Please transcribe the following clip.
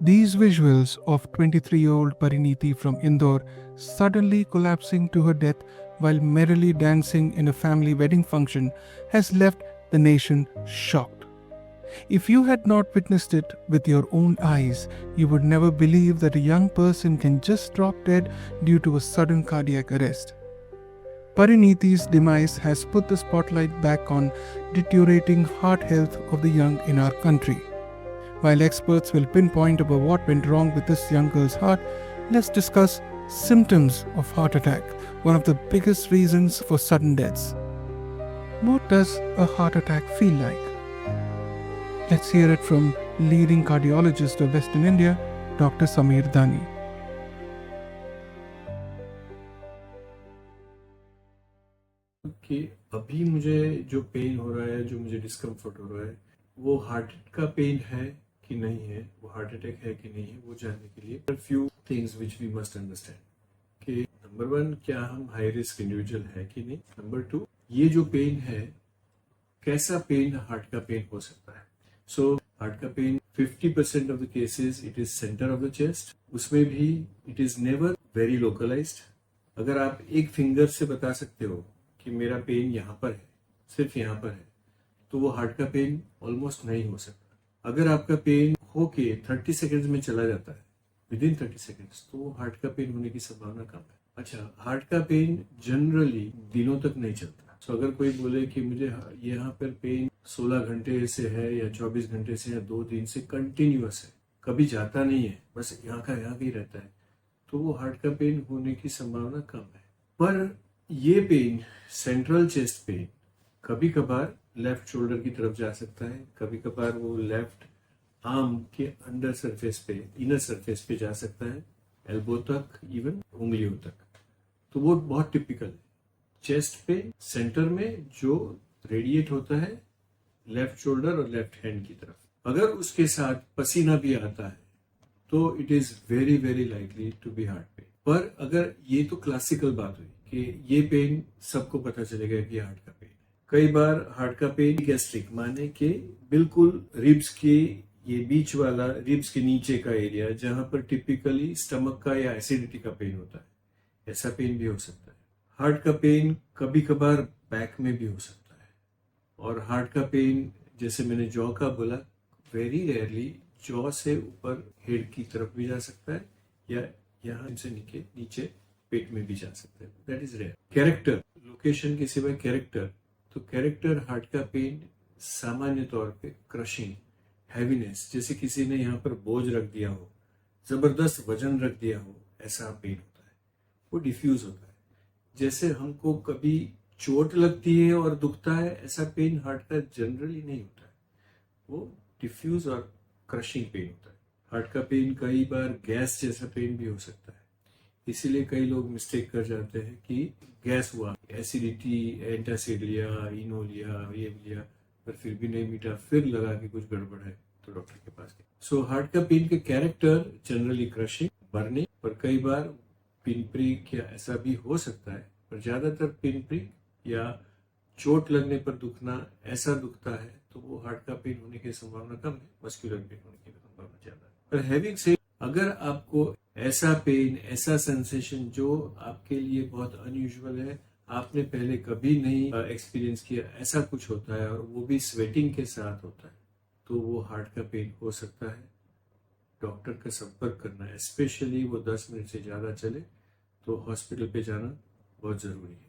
These visuals of 23-year-old Pariniti from Indore suddenly collapsing to her death while merrily dancing in a family wedding function has left the nation shocked. If you had not witnessed it with your own eyes, you would never believe that a young person can just drop dead due to a sudden cardiac arrest. Pariniti's demise has put the spotlight back on deteriorating heart health of the young in our country. While experts will pinpoint about what went wrong with this young girl's heart, let's discuss symptoms of heart attack, one of the biggest reasons for sudden deaths. What does a heart attack feel like? Let's hear it from leading cardiologist of Western India, Dr. Sameer Dani. कि अभी मुझे जो pen हो रहा है, जो मुझे discomfort हो रहा है, वो हार्ट का पेन है कि नहीं है, वो हार्ट अटैक है कि नहीं है, वो जानने के लिए few things which we must understand कि नंबर 1, क्या हम हाई रिस्क इंडिविजुअल है कि नहीं। नंबर 2, ये जो पेन है, कैसा पेन हार्ट का पेन हो सकता है। सो हार्ट का pain 50% of the cases it is centre of the chest, उसमें भी it is never very localised. अगर आप एक फिंगर से बता सकते हो कि मेरा पेन यहाँ पर है, सिर्फ यहाँ पर है, तो वो हार्ट का पेन ऑलमोस्ट नहीं हो सकता। अगर आपका पेन होके 30 सेकेंड्स में चला जाता है, विद इन 30 सेकेंड्स, तो वो हार्ट का पेन होने की संभावना कम है। अच्छा, हार्ट का पेन जनरली दिनों तक नहीं चलता। तो अगर कोई बोले कि मुझे यहाँ पर पेन 16 घंटे से है या 24 घंटे से या 2 दिन से कंटिन्यूअस है, कभी जाता नहीं है, बस यहाँ का यहाँ ही रहता है, तो वो हार्ट का पेन होने की संभावना कम है। पर ये पेन, सेंट्रल चेस्ट पेन, कभी कभार लेफ्ट शोल्डर की तरफ जा सकता है, कभी कभार वो लेफ्ट आर्म के अंडर सरफेस पे, इनर सरफेस पे जा सकता है, एल्बो तक, इवन उंगलियों तक। तो वो बहुत टिपिकल है। चेस्ट पे सेंटर में जो रेडिएट होता है लेफ्ट शोल्डर और लेफ्ट हैंड की तरफ, अगर उसके साथ पसीना भी आता है तो it is very very likely to be heart pain. पर अगर ये तो क्लासिकल बात हुई कि ये पेन सबको पता चलेगा कि हार्ट का पेन है। कई बार हार्ट का पेन गैस्ट्रिक, माने कि बिल्कुल रिब्स के ये बीच वाला, रिब्स के नीचे का एरिया जहां पर टिपिकली स्टमक का या एसिडिटी का पेन होता है, ऐसा पेन भी हो सकता है। हार्ट का पेन कभी कभार बैक में भी हो सकता है। और हार्ट का पेन, जैसे मैंने जॉ का बोला, वेरी रेयरली जॉ से ऊपर हेड की तरफ भी जा सकता है या यहाँ से नीचे पेट में भी जा सकता है। That is rare. Character, location के सिवाय कैरेक्टर, तो कैरेक्टर हार्ट का पेन सामान्य तौर पे क्रशिंग, हैवीनेस, जैसे किसी ने यहाँ पर बोझ रख दिया हो, जबरदस्त वजन रख दिया हो, ऐसा पेन होता है। वो डिफ्यूज होता है। जैसे हमको कभी चोट लगती है और दुखता है, ऐसा पेन हार्ट का जनरली नहीं होता है, वो डिफ्यूज और क्रशिंग पेन होता है। हार्ट का पेन कई बार गैस जैसा पेन भी हो सकता है, इसीलिए कई लोग मिस्टेक कर जाते हैं कि गैस हुआ, एसिडिटी, एंटासिड लिया, इनो लिया, ये लिया, पर फिर भी नहीं मीठा, फिर लगा कि कुछ गड़बड़ है तो डॉक्टर के पास गए। सो हार्ट का पेन के कैरेक्टर जनरली क्रशिंग, बर्निंग, पर कई बार पिन प्रिक या ऐसा भी हो सकता है, पर ज्यादातर पिन प्रिक या चोट लगने पर दुखना, ऐसा दुखता है तो वो हार्ट का पेन होने की संभावना कम है, मस्कुलर पेन होने की संभावना ज्यादा है। पर हैविंग से, अगर आपको ऐसा पेन, ऐसा सेंसेशन जो आपके लिए बहुत अनयूजुअल है, आपने पहले कभी नहीं एक्सपीरियंस किया, ऐसा कुछ होता है और वो भी स्वेटिंग के साथ होता है, तो वो हार्ट का पेन हो सकता है। डॉक्टर का संपर्क करना है, स्पेशली वो 10 मिनट से ज्यादा चले तो हॉस्पिटल पे जाना बहुत जरूरी है।